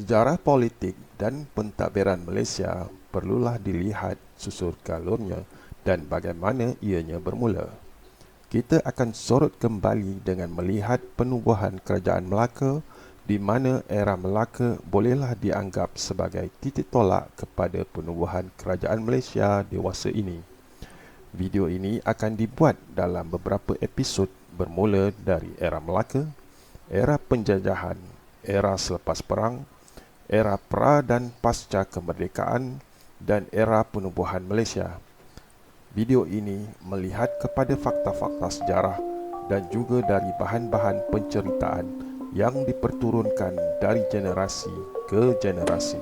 Sejarah politik dan pentadbiran Malaysia perlulah dilihat susur galurnya dan bagaimana ianya bermula. Kita akan sorot kembali dengan melihat penubuhan Kerajaan Melaka di mana era Melaka bolehlah dianggap sebagai titik tolak kepada penubuhan Kerajaan Malaysia dewasa ini. Video ini akan dibuat dalam beberapa episod bermula dari era Melaka, era penjajahan, era selepas perang, era pra dan pasca kemerdekaan, dan era penubuhan Malaysia. Video ini melihat kepada fakta-fakta sejarah dan juga dari bahan-bahan penceritaan yang diperturunkan dari generasi ke generasi.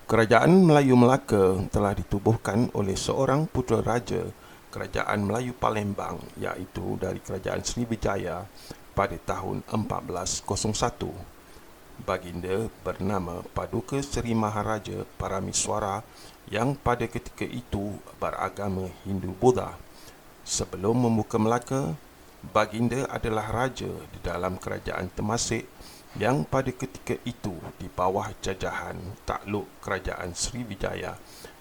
Kerajaan Melayu Melaka telah ditubuhkan oleh seorang putera raja Kerajaan Melayu Palembang iaitu dari Kerajaan Srivijaya pada tahun 1401. Baginda bernama Paduka Seri Maharaja Paramiswara yang pada ketika itu beragama Hindu-Buddha. Sebelum membuka Melaka, Baginda adalah raja di dalam Kerajaan Temasek yang pada ketika itu di bawah jajahan takluk Kerajaan Srivijaya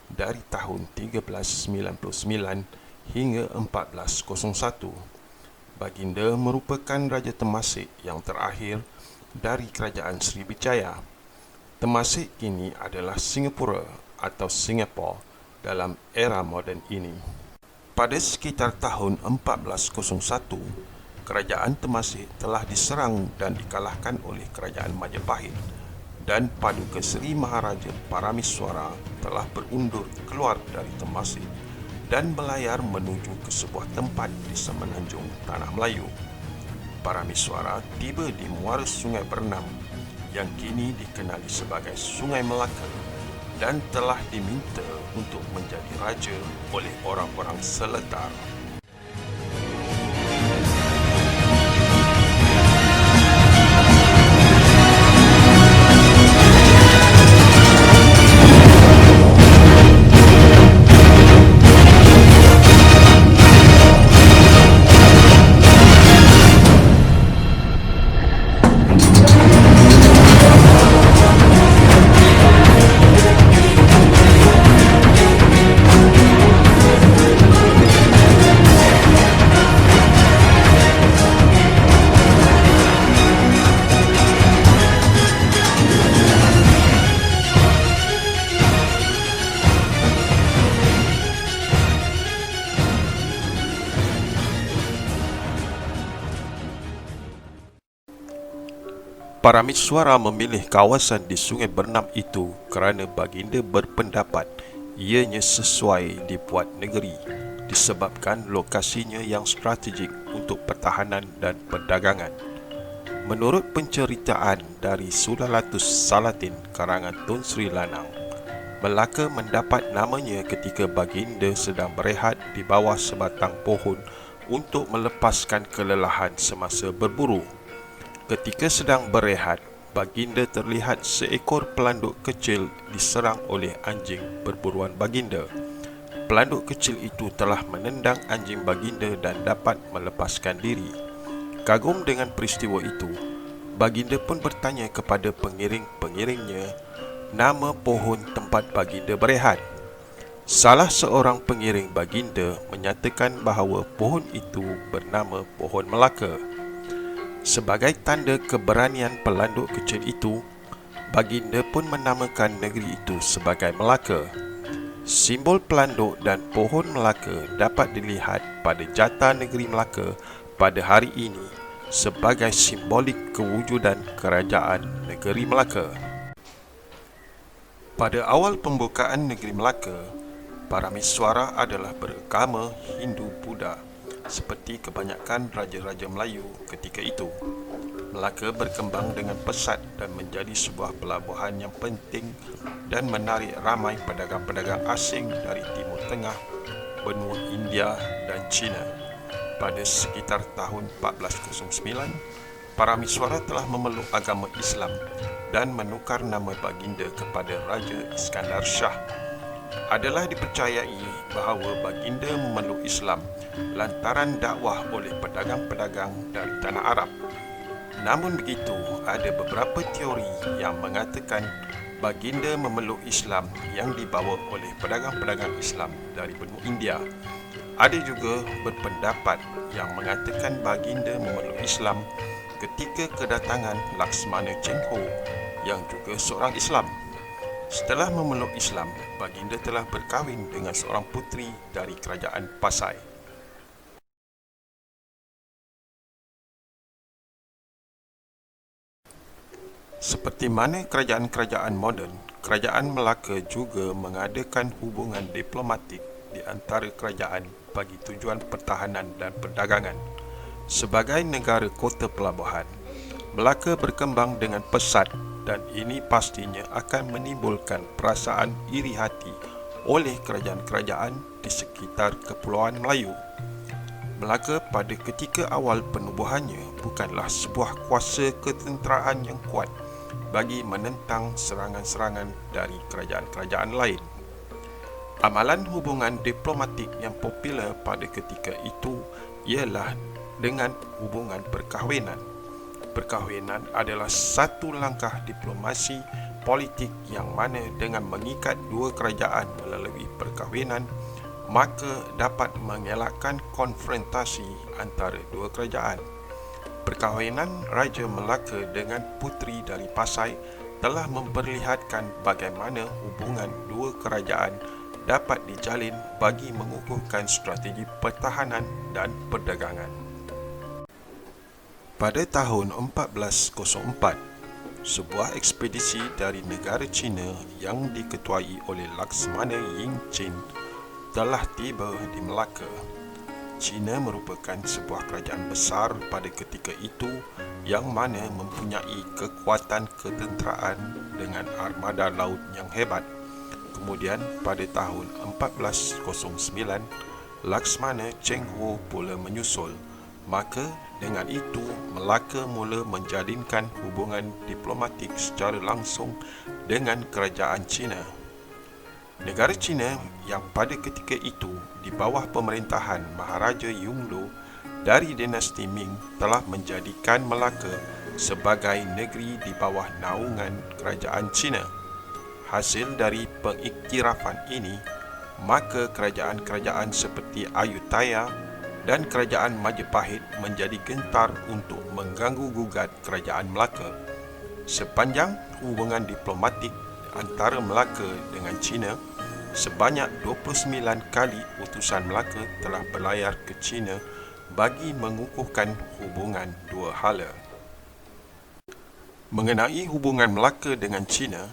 dari tahun 1399 hingga 1401. Baginda merupakan Raja Temasek yang terakhir dari Kerajaan Srivijaya. Temasek kini adalah Singapura atau Singapore dalam era moden ini. Pada sekitar tahun 1401, Kerajaan Temasek telah diserang dan dikalahkan oleh Kerajaan Majapahit dan Paduka Seri Maharaja Paramiswara telah berundur keluar dari Temasek dan berlayar menuju ke sebuah tempat di semenanjung Tanah Melayu. Paramiswara tiba di muara Sungai Bernam yang kini dikenali sebagai Sungai Melaka dan telah diminta untuk menjadi raja oleh orang-orang Seletar. Paramiswara memilih kawasan di Sungai Bernam itu kerana Baginda berpendapat ianya sesuai dibuat negeri disebabkan lokasinya yang strategik untuk pertahanan dan perdagangan. Menurut penceritaan dari Sulalatus Salatin karangan Tun Sri Lanang, Melaka mendapat namanya ketika Baginda sedang berehat di bawah sebatang pohon untuk melepaskan kelelahan semasa berburu. Ketika sedang berehat, Baginda terlihat seekor pelanduk kecil diserang oleh anjing perburuan Baginda. Pelanduk kecil itu telah menendang anjing Baginda dan dapat melepaskan diri. Kagum dengan peristiwa itu, Baginda pun bertanya kepada pengiring-pengiringnya nama pohon tempat Baginda berehat. Salah seorang pengiring Baginda menyatakan bahawa pohon itu bernama Pohon Melaka. Sebagai tanda keberanian pelanduk kecil itu, Baginda pun menamakan negeri itu sebagai Melaka. Simbol pelanduk dan pohon Melaka dapat dilihat pada jata negeri Melaka pada hari ini sebagai simbolik kewujudan kerajaan negeri Melaka. Pada awal pembukaan negeri Melaka, Paramiswara adalah beragama Hindu-Buddha seperti kebanyakan raja-raja Melayu ketika itu. Melaka berkembang dengan pesat dan menjadi sebuah pelabuhan yang penting dan menarik ramai pedagang-pedagang asing dari Timur Tengah, benua India dan China. Pada sekitar tahun 1409, para miswara telah memeluk agama Islam dan menukar nama baginda kepada Raja Iskandar Shah. Adalah dipercayai bahawa baginda memeluk Islam lantaran dakwah oleh pedagang-pedagang dari tanah Arab. Namun begitu, ada beberapa teori yang mengatakan baginda memeluk Islam yang dibawa oleh pedagang-pedagang Islam dari benua India. Ada juga berpendapat yang mengatakan baginda memeluk Islam ketika kedatangan Laksmana Cheng Ho yang juga seorang Islam. Setelah memeluk Islam, baginda telah berkahwin dengan seorang puteri dari kerajaan Pasai. Seperti mana kerajaan-kerajaan moden, kerajaan Melaka juga mengadakan hubungan diplomatik di antara kerajaan bagi tujuan pertahanan dan perdagangan. Sebagai negara kota pelabuhan, Melaka berkembang dengan pesat dan ini pastinya akan menimbulkan perasaan iri hati oleh kerajaan-kerajaan di sekitar Kepulauan Melayu. Melaka pada ketika awal penubuhannya bukanlah sebuah kuasa ketenteraan yang kuat bagi menentang serangan-serangan dari kerajaan-kerajaan lain. Amalan hubungan diplomatik yang popular pada ketika itu ialah dengan hubungan perkahwinan. Perkahwinan adalah satu langkah diplomasi politik yang mana dengan mengikat dua kerajaan melalui perkahwinan, maka dapat mengelakkan konfrontasi antara dua kerajaan. Perkahwinan Raja Melaka dengan puteri dari Pasai telah memperlihatkan bagaimana hubungan dua kerajaan dapat dijalin bagi mengukuhkan strategi pertahanan dan perdagangan. Pada tahun 1404, sebuah ekspedisi dari negara China yang diketuai oleh Laksmana Yingchen telah tiba di Melaka. China merupakan sebuah kerajaan besar pada ketika itu yang mana mempunyai kekuatan ketenteraan dengan armada laut yang hebat. Kemudian pada tahun 1409, Laksmana Cheng Ho pula menyusul. Maka dengan itu Melaka mula menjalinkan hubungan diplomatik secara langsung dengan kerajaan China. Negara China yang pada ketika itu di bawah pemerintahan Maharaja Yongle dari dinasti Ming telah menjadikan Melaka sebagai negeri di bawah naungan kerajaan China. Hasil dari pengiktirafan ini, maka kerajaan-kerajaan seperti Ayutthaya dan kerajaan Majapahit menjadi gentar untuk mengganggu-gugat kerajaan Melaka. Sepanjang hubungan diplomatik antara Melaka dengan China, sebanyak 29 kali utusan Melaka telah berlayar ke China bagi mengukuhkan hubungan dua hala. Mengenai hubungan Melaka dengan China,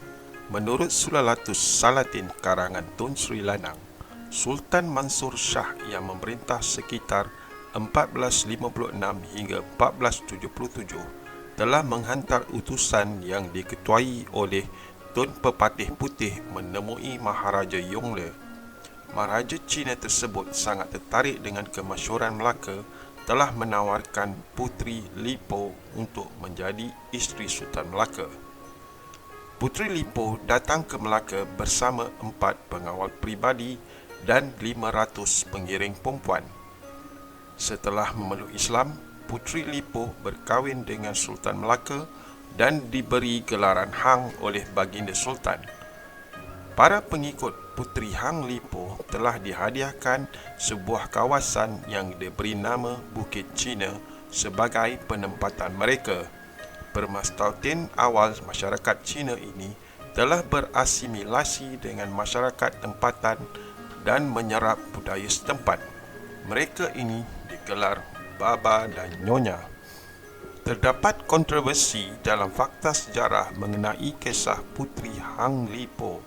menurut Sulalatus Salatin karangan Tun Sri Lanang, Sultan Mansur Shah yang memerintah sekitar 1456 hingga 1477 telah menghantar utusan yang diketuai oleh Tun Pepatih Putih menemui Maharaja Yongle. Maharaja Cina tersebut sangat tertarik dengan kemasyhuran Melaka, telah menawarkan Puteri Lipo untuk menjadi isteri Sultan Melaka. Puteri Lipo datang ke Melaka bersama 4 pengawal pribadi dan 500 pengiring perempuan. Setelah memeluk Islam, Puteri Lipo berkahwin dengan Sultan Melaka dan diberi gelaran Hang oleh baginda Sultan. Para pengikut Puteri Hang Lipo telah dihadiahkan sebuah kawasan yang diberi nama Bukit Cina sebagai penempatan mereka. Permastautin awal masyarakat Cina ini telah berasimilasi dengan masyarakat tempatan dan menyerap budaya setempat. Mereka ini digelar Baba dan Nyonya. Terdapat kontroversi dalam fakta sejarah mengenai kisah Puteri Hang Lipo.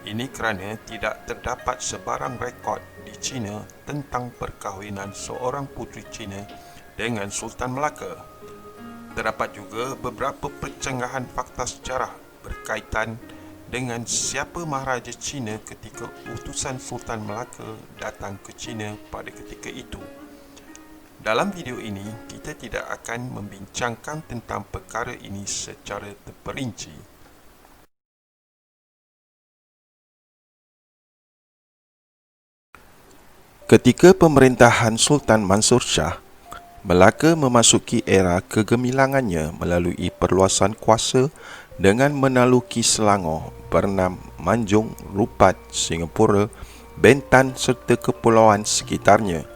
Ini kerana tidak terdapat sebarang rekod di China tentang perkahwinan seorang puteri China dengan Sultan Melaka. Terdapat juga beberapa percenggahan fakta sejarah berkaitan dengan siapa Maharaja China ketika utusan Sultan Melaka datang ke China pada ketika itu. Dalam video ini, kita tidak akan membincangkan tentang perkara ini secara terperinci. Ketika pemerintahan Sultan Mansur Shah, Melaka memasuki era kegemilangannya melalui perluasan kuasa dengan menaluki Selangor, Bernam, Manjung, Rupat, Singapura, Bentan serta kepulauan sekitarnya.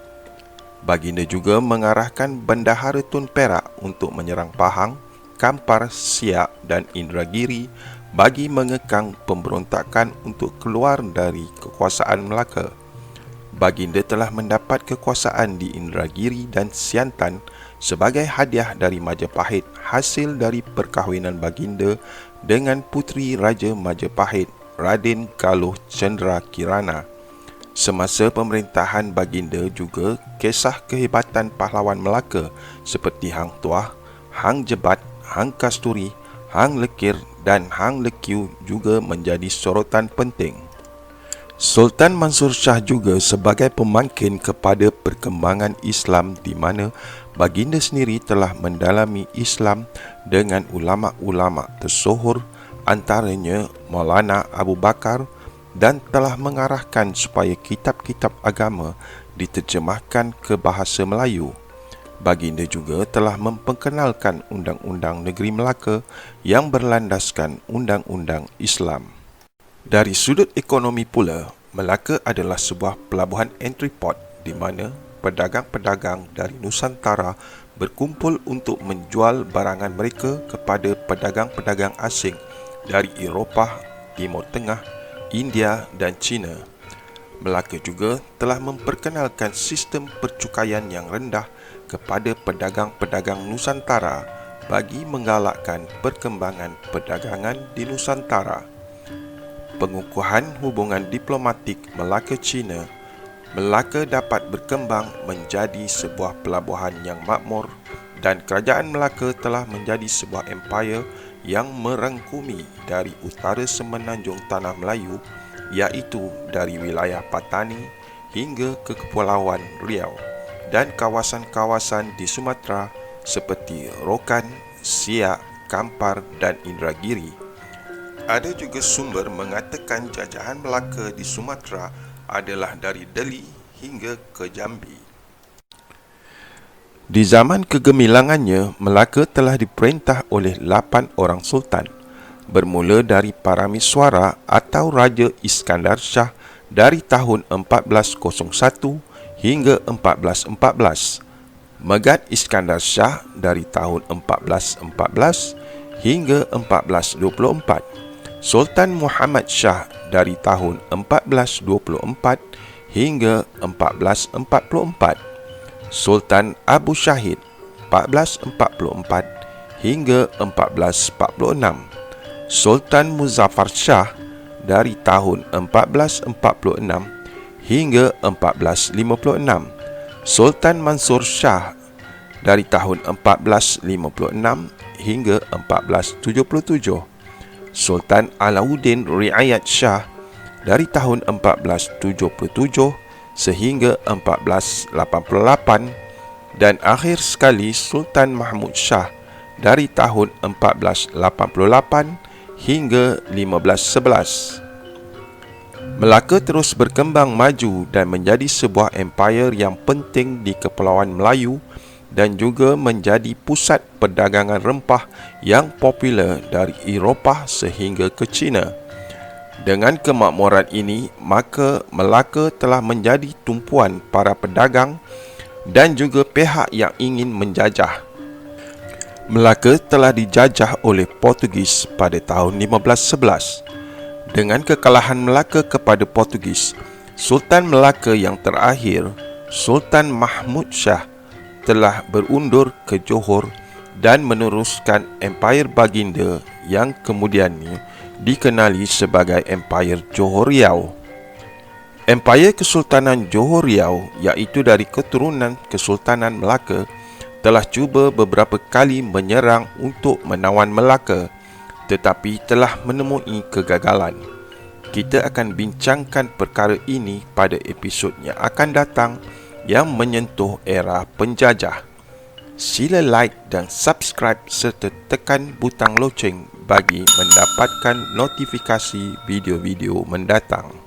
Baginda juga mengarahkan Bendahara Tun Perak untuk menyerang Pahang, Kampar, Siak dan Indragiri bagi mengekang pemberontakan untuk keluar dari kekuasaan Melaka. Baginda telah mendapat kekuasaan di Indragiri dan Siantan sebagai hadiah dari Majapahit hasil dari perkahwinan baginda dengan puteri Raja Majapahit, Raden Galuh Cendera Kirana. Semasa pemerintahan baginda juga, kisah kehebatan pahlawan Melaka seperti Hang Tuah, Hang Jebat, Hang Kasturi, Hang Lekir dan Hang Lekiu juga menjadi sorotan penting. Sultan Mansur Shah juga sebagai pemangkin kepada perkembangan Islam di mana baginda sendiri telah mendalami Islam dengan ulama-ulama tersohor antaranya Maulana Abu Bakar dan telah mengarahkan supaya kitab-kitab agama diterjemahkan ke bahasa Melayu. Baginda juga telah memperkenalkan Undang-Undang Negeri Melaka yang berlandaskan Undang-Undang Islam. Dari sudut ekonomi pula, Melaka adalah sebuah pelabuhan entry port di mana pedagang-pedagang dari Nusantara berkumpul untuk menjual barangan mereka kepada pedagang-pedagang asing dari Eropah, Timur Tengah, India dan China. Melaka juga telah memperkenalkan sistem percukaian yang rendah kepada pedagang-pedagang Nusantara bagi menggalakkan perkembangan perdagangan di Nusantara. Pengukuhan hubungan diplomatik Melaka-China, Melaka dapat berkembang menjadi sebuah pelabuhan yang makmur dan kerajaan Melaka telah menjadi sebuah empayar yang merangkumi dari utara semenanjung Tanah Melayu iaitu dari wilayah Patani hingga ke Kepulauan Riau dan kawasan-kawasan di Sumatera seperti Rokan, Siak, Kampar dan Indragiri. Ada juga sumber mengatakan jajahan Melaka di Sumatera adalah dari Deli hingga ke Jambi. Di zaman kegemilangannya, Melaka telah diperintah oleh 8 orang sultan, bermula dari Paramiswara atau Raja Iskandar Shah dari tahun 1401 hingga 1414, Megat Iskandar Shah dari tahun 1414 hingga 1424, Sultan Muhammad Shah dari tahun 1424 hingga 1444, Sultan Abu Syahid 1444 hingga 1446, Sultan Muzaffar Shah dari tahun 1446 hingga 1456, Sultan Mansur Shah dari tahun 1456 hingga 1477, Sultan Alauddin Riayat Shah dari tahun 1477 sehingga 1488 dan akhir sekali Sultan Mahmud Shah dari tahun 1488 hingga 1511. Melaka terus berkembang maju dan menjadi sebuah empayar yang penting di Kepulauan Melayu dan juga menjadi pusat perdagangan rempah yang popular dari Eropah sehingga ke China. Dengan kemakmuran ini, maka Melaka telah menjadi tumpuan para pedagang dan juga pihak yang ingin menjajah. Melaka telah dijajah oleh Portugis pada tahun 1511. Dengan kekalahan Melaka kepada Portugis, Sultan Melaka yang terakhir, Sultan Mahmud Shah, telah berundur ke Johor dan meneruskan empayar baginda yang kemudiannya dikenali sebagai empayar Johor Riau. Empayar Kesultanan Johor Riau iaitu dari keturunan Kesultanan Melaka telah cuba beberapa kali menyerang untuk menawan Melaka tetapi telah menemui kegagalan. Kita akan bincangkan perkara ini pada episod yang akan datang yang menyentuh era penjajah. Sila like dan subscribe serta tekan butang loceng bagi mendapatkan notifikasi video-video mendatang.